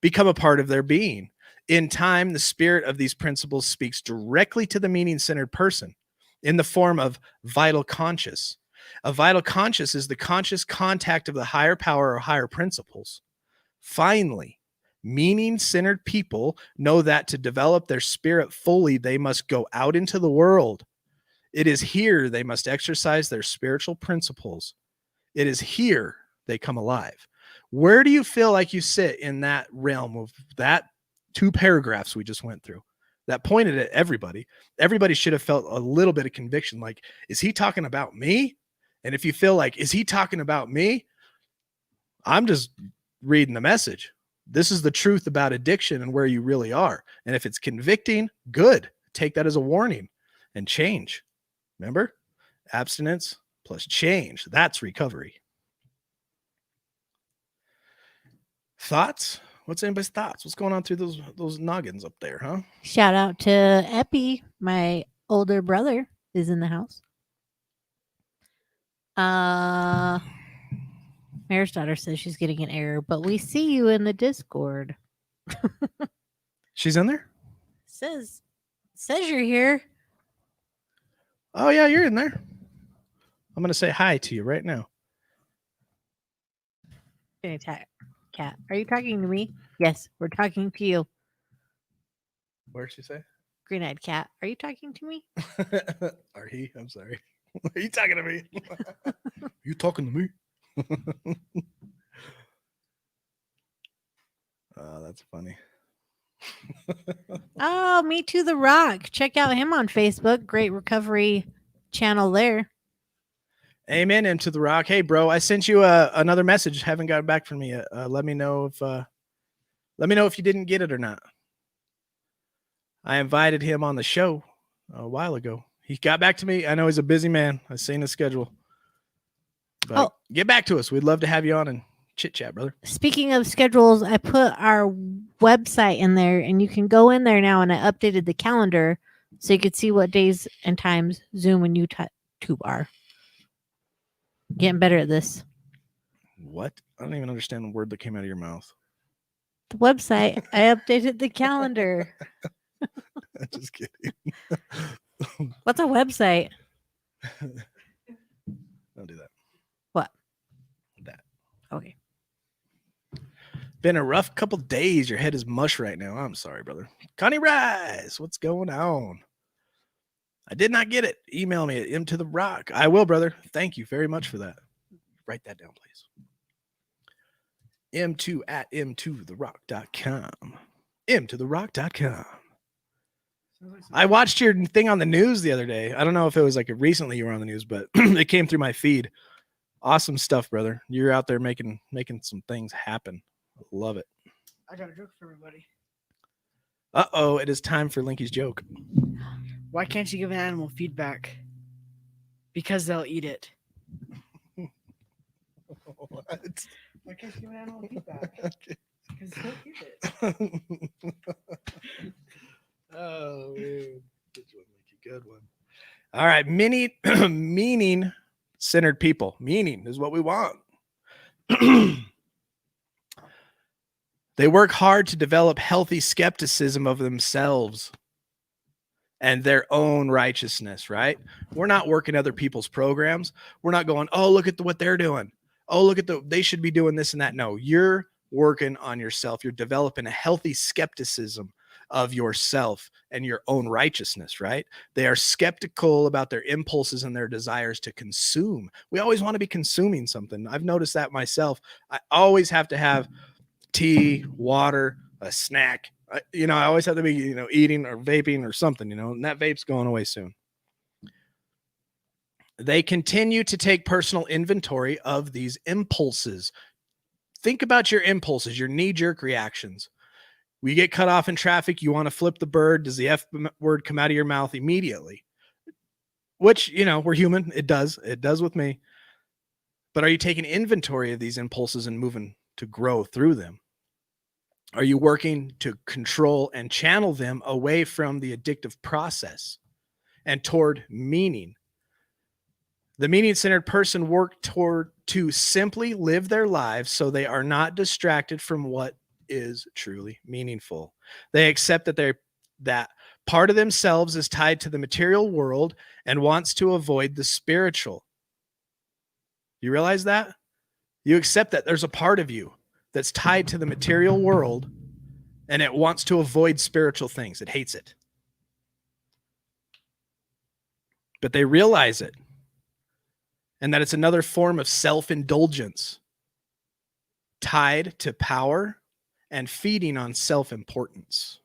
become a part of their being. In time, the spirit of these principles speaks directly to the meaning-centered person in the form of vital conscious. A vital conscious is the conscious contact of the higher power or higher principles. Finally, meaning-centered people know that to develop their spirit fully, they must go out into the world. It is here they must exercise their spiritual principles. It is here they come alive. Where do you feel like you sit in that realm of that 2 paragraphs we just went through that pointed at everybody? Everybody should have felt a little bit of conviction. Like, is he talking about me? And if you feel like, is he talking about me? I'm just reading the message. This is the truth about addiction and where you really are. And if it's convicting, good. Take that as a warning and change. Remember? Abstinence plus change. That's recovery. Thoughts? What's anybody's thoughts? What's going on through those noggins up there, huh? Shout out to Epi, my older brother, is in the house. Mayor's daughter says she's getting an error, but we see you in the Discord. She's in there? Says you're here. Oh, yeah, you're in there. I'm going to say hi to you right now. Cat, are you talking to me? Yes, we're talking to you. What did she say? Green-eyed cat, are you talking to me? Are he? I'm sorry. Are you talking to me? You talking to me? Oh, that's funny. Oh, Me Too The Rock. Check out him on Facebook. Great recovery channel there. Amen. Into the rock. Hey, bro, I sent you another message. Haven't gotten back from me yet. Let me know if you didn't get it or not. I invited him on the show a while ago. He got back to me. I know he's a busy man. I've seen his schedule. But get back to us. We'd love to have you on and chit chat, brother. Speaking of schedules, I put our website in there, and you can go in there now, and I updated the calendar so you could see what days and times Zoom and YouTube are. Getting better at this. What? I don't even understand the word that came out of your mouth. The website. I updated the calendar. Just kidding. What's a website? Don't do that. What? That. Okay. Been a rough couple days. Your head is mush right now. I'm sorry, brother. Connie Rice, what's going on? I did not get it. Email me at Into the Rock. I will, brother. Thank you very much for that. Write that down, please. M2 at m2therock.com. m2therock.com. I watched your thing on the news the other day. I don't know if it was like recently you were on the news, but it came through my feed. Awesome stuff, brother. You're out there making some things happen. Love it. I got a joke for everybody. Uh-oh, it is time for Linky's joke. Why can't you give an animal feedback? Because they'll eat it. What? Why can't you give an animal feedback? Okay. Because he'll give it. Oh, man. This one make a good one. All right. Meaning-centered people. Meaning is what we want. They work hard to develop healthy skepticism of themselves and their own righteousness, right? We're not working other people's programs. We're not going, oh, look at what they're doing. Oh, look at they should be doing this and that. No, you're working on yourself. You're developing a healthy skepticism of yourself and your own righteousness, right? They are skeptical about their impulses and their desires to consume. We always want to be consuming something. I've noticed that myself. I always have to have tea, water, a snack. I always have to be, eating or vaping or something, and that vape's going away soon. They continue to take personal inventory of these impulses. Think about your impulses, your knee-jerk reactions. We get cut off in traffic. You want to flip the bird. Does the F word come out of your mouth immediately? Which, we're human. It does. It does with me. But are you taking inventory of these impulses and moving to grow through them? Are you working to control and channel them away from the addictive process and toward meaning? The meaning-centered person work to simply live their lives so they are not distracted from what is truly meaningful. They accept that part of themselves is tied to the material world and wants to avoid the spiritual. You realize that? You accept that there's a part of you that's tied to the material world and it wants to avoid spiritual things. It hates it. But they realize it. And that it's another form of self-indulgence tied to power and feeding on self-importance.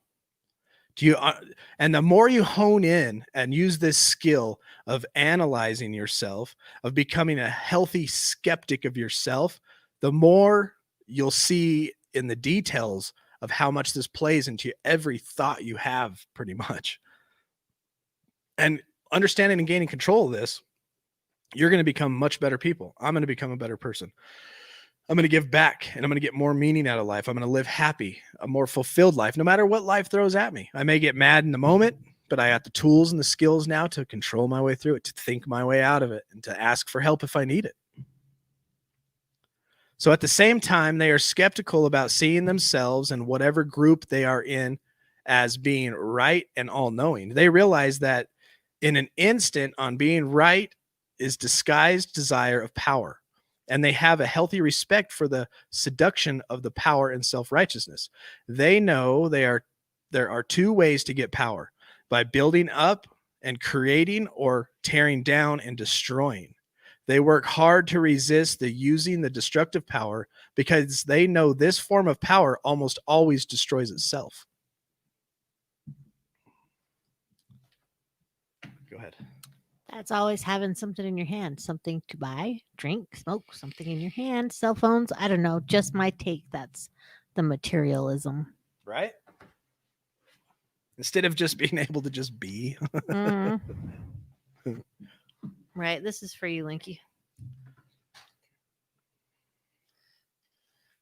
And the more you hone in and use this skill of analyzing yourself, of becoming a healthy skeptic of yourself, the more you'll see in the details of how much this plays into every thought you have, pretty much. And understanding and gaining control of this, you're going to become much better people. I'm going to become a better person. I'm going to give back and I'm going to get more meaning out of life. I'm going to live happy, a more fulfilled life, no matter what life throws at me. I may get mad in the moment, but I got the tools and the skills now to control my way through it, to think my way out of it, and to ask for help if I need it. So at the same time, they are skeptical about seeing themselves and whatever group they are in as being right and all-knowing. They realize that in an instant on being right is disguised desire of power. And they have a healthy respect for the seduction of the power and self-righteousness. They know there are two ways to get power: by building up and creating, or tearing down and destroying. They work hard to resist using the destructive power because they know this form of power almost always destroys itself. Go ahead. That's always having something in your hand, something to buy, drink, smoke, something in your hand, cell phones. I don't know. Just my take. That's the materialism. Right? Instead of just being able to just be. Mm. Right. This is for you, Linky.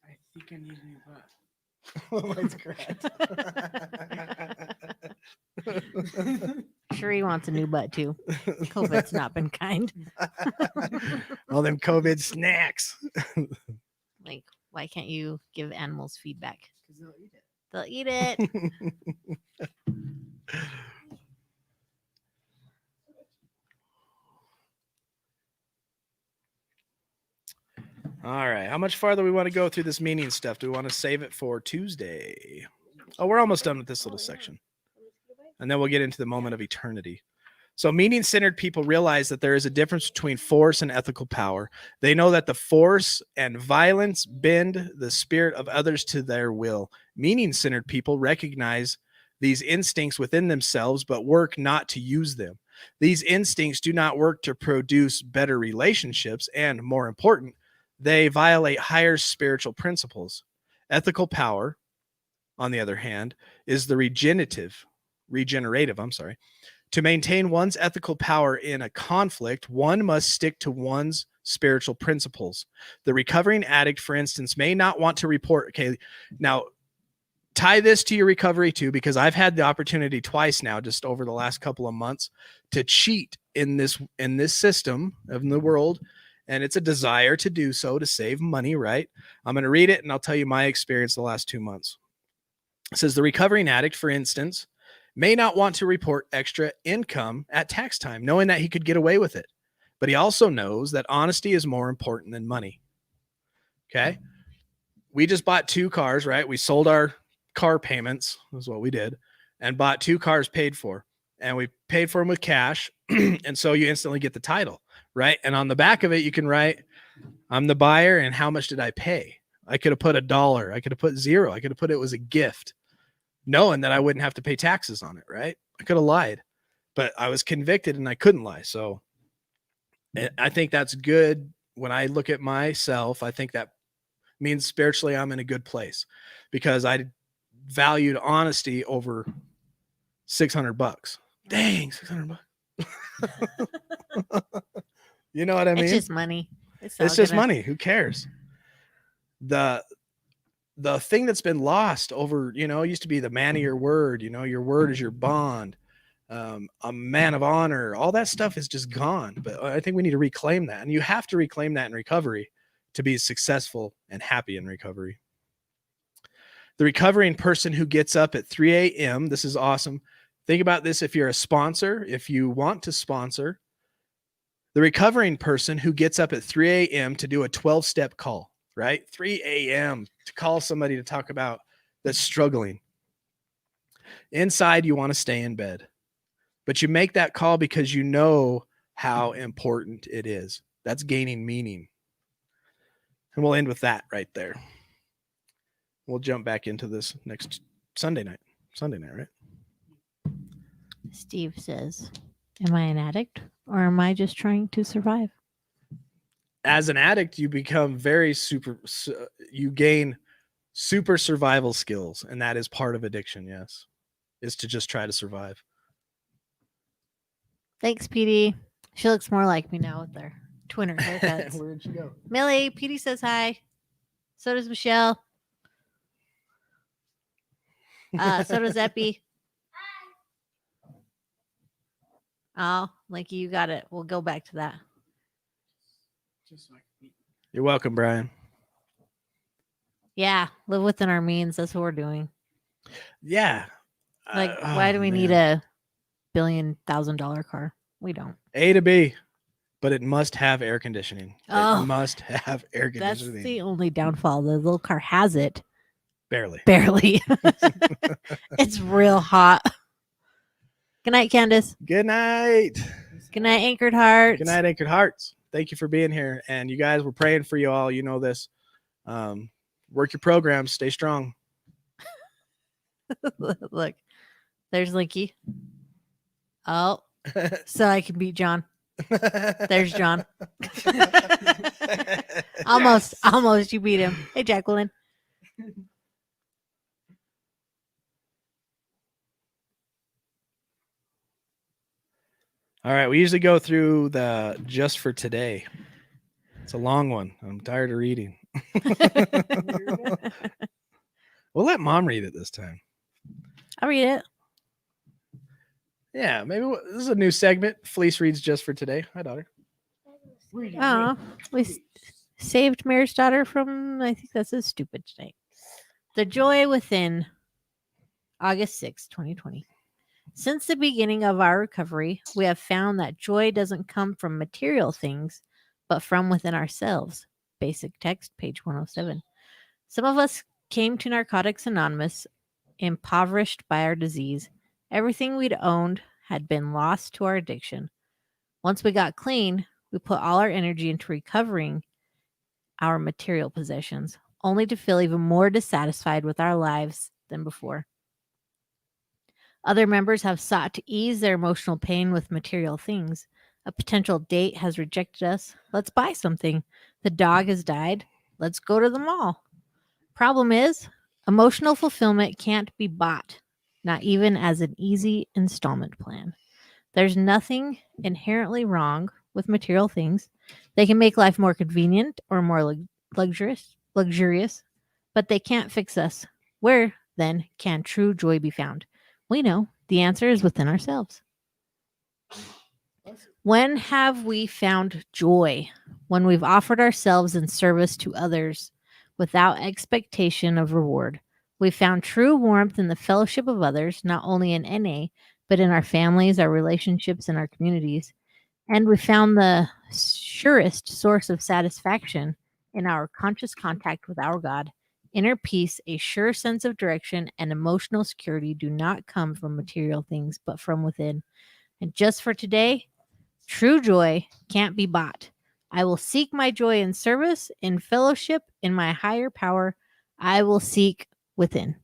I think I need a new butt. Mine's correct. Sure, he wants a new butt too. COVID's not been kind. All them COVID snacks. Like, why can't you give animals feedback? Because they'll eat it. They'll eat it. All right. How much farther we want to go through this meaning stuff? Do we want to save it for Tuesday? Oh, we're almost done with this little section. And then we'll get into the moment of eternity. So meaning-centered people realize that there is a difference between force and ethical power. They know that the force and violence bend the spirit of others to their will. Meaning-centered people recognize these instincts within themselves, but work not to use them. These instincts do not work to produce better relationships, and more important, they violate higher spiritual principles. Ethical power, on the other hand, is the regenerative, To maintain one's ethical power in a conflict, one must stick to one's spiritual principles. The recovering addict, for instance, may not want to report. Okay, now tie this to your recovery too, because I've had the opportunity twice now, just over the last couple of months, to cheat in this system of the world. And it's a desire to do so to save money, right? I'm going to read it and I'll tell you my experience the last 2 months. It says the recovering addict, for instance, may not want to report extra income at tax time, knowing that he could get away with it. But he also knows that honesty is more important than money. Okay. We just bought 2 cars, right? We sold our car payments, is what we did, and bought 2 cars paid for. And we paid for them with cash. And so you instantly get the title, right? And on the back of it, you can write, I'm the buyer and how much did I pay? I could have put $1. I could have put 0. I could have put it was a gift, knowing that I wouldn't have to pay taxes on it, right? I could have lied, but I was convicted and I couldn't lie. So I think that's good. When I look at myself, I think that means spiritually I'm in a good place because I valued honesty over $600. Dang, $600. You know what I mean? It's just money. It's just money. Who cares? The thing that's been lost over, it used to be the man of your word, your word is your bond, a man of honor, all that stuff is just gone. But I think we need to reclaim that. And you have to reclaim that in recovery to be successful and happy in recovery. The recovering person who gets up at 3 a.m. This is awesome. Think about this. If you're a sponsor, if you want to sponsor, the recovering person who gets up at 3 a.m. to do a 12-step call, right? 3 a.m. to call somebody to talk about that's struggling. Inside, you want to stay in bed, but you make that call because you know how important it is. That's gaining meaning. And we'll end with that right there. We'll jump back into this next Sunday night. Right? Steve says, am I an addict or am I just trying to survive? As an addict, you become you gain super survival skills. And that is part of addiction. Yes. Is to just try to survive. Thanks, PD. She looks more like me now with their twinner haircuts. Where'd she go? Millie, PD says hi. So does Michelle. So does Epi. Oh, Linky, you got it. We'll go back to that. You're welcome, Brian. Yeah, live within our means. That's what we're doing. Yeah. Like, why do we need a $1,000,000 car? We don't. A to B, but it must have air conditioning. Oh, it must have air That's conditioning. the only downfall. The little car has it. Barely. It's real hot. Good night, Candace. Good night. Good night, Anchored Hearts. Good night, Anchored Hearts. Thank you for being here. And you guys, we're praying for you all. You know this. Work your programs. Stay strong. Look, there's Linky. Oh, so I can beat John. There's John. Almost you beat him. Hey, Jacqueline. All right. We usually go through the just for today. It's a long one. I'm tired of reading. We'll let Mom read it this time. I'll read it. Yeah, maybe this is a new segment. Fleece reads just for today. Hi, daughter. Oh, we saved Mayor's daughter from, I think that's a stupid tonight. The Joy Within, August 6, 2020. Since the beginning of our recovery, we have found that joy doesn't come from material things, but from within ourselves. Basic text, page 107. Some of us came to Narcotics Anonymous impoverished by our disease. Everything we'd owned had been lost to our addiction. Once we got clean, we put all our energy into recovering our material possessions, only to feel even more dissatisfied with our lives than before. Other members have sought to ease their emotional pain with material things. A potential date has rejected us. Let's buy something. The dog has died. Let's go to the mall. Problem is, emotional fulfillment can't be bought, not even as an easy installment plan. There's nothing inherently wrong with material things. They can make life more convenient or more luxurious, but they can't fix us. Where, then, can true joy be found? We know the answer is within ourselves. When have we found joy? When we've offered ourselves in service to others without expectation of reward. We found true warmth in the fellowship of others, not only in NA, but in our families, our relationships, and our communities. And we found the surest source of satisfaction in our conscious contact with our God. Inner peace, a sure sense of direction, and emotional security do not come from material things, but from within. And just for today, true joy can't be bought. I will seek my joy in service, in fellowship, in my higher power. I will seek within.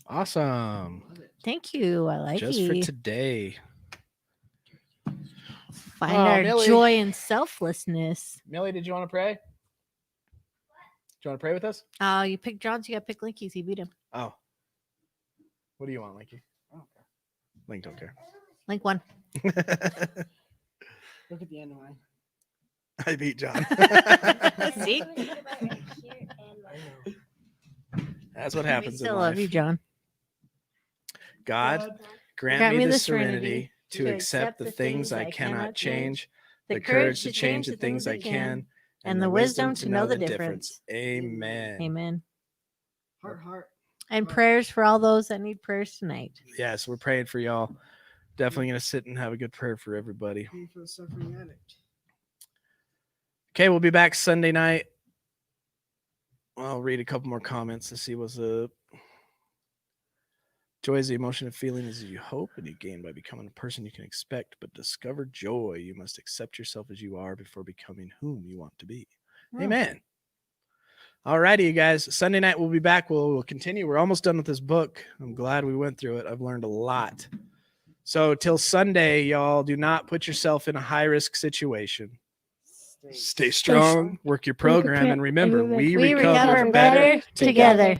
Awesome. Thank you. I like Just it. for today. Find Oh, our Millie. joy in selflessness. Millie, did you want to pray? Do you want to pray with us? Oh, you picked John's. You got to pick Linky's. He beat him. Oh. What do you want, Linky? I don't care. Link don't care. Link one. Look at the end of mine. I beat John. See? That's what We happens in still love life. you, John. God, grant me the serenity to accept the things I cannot change, the courage to change the things I can, and the wisdom to know the difference. Amen. Amen. Heart. And prayers for all those that need prayers tonight. Yes, we're praying for y'all. Definitely going to sit and have a good prayer for everybody. Praying for the suffering addict. Okay, we'll be back Sunday night. I'll read a couple more comments to see what's up. Joy is the emotion and feeling as you hope and you gain by becoming a person you can expect, but discover joy. You must accept yourself as you are before becoming whom you want to be. Amen. All righty, you guys. Sunday night we'll be back. We'll continue. We're almost done with this book. I'm glad we went through it. I've learned a lot. So till Sunday, y'all, do not put yourself in a high-risk situation. Stay strong, work your program, and remember, we recover better together.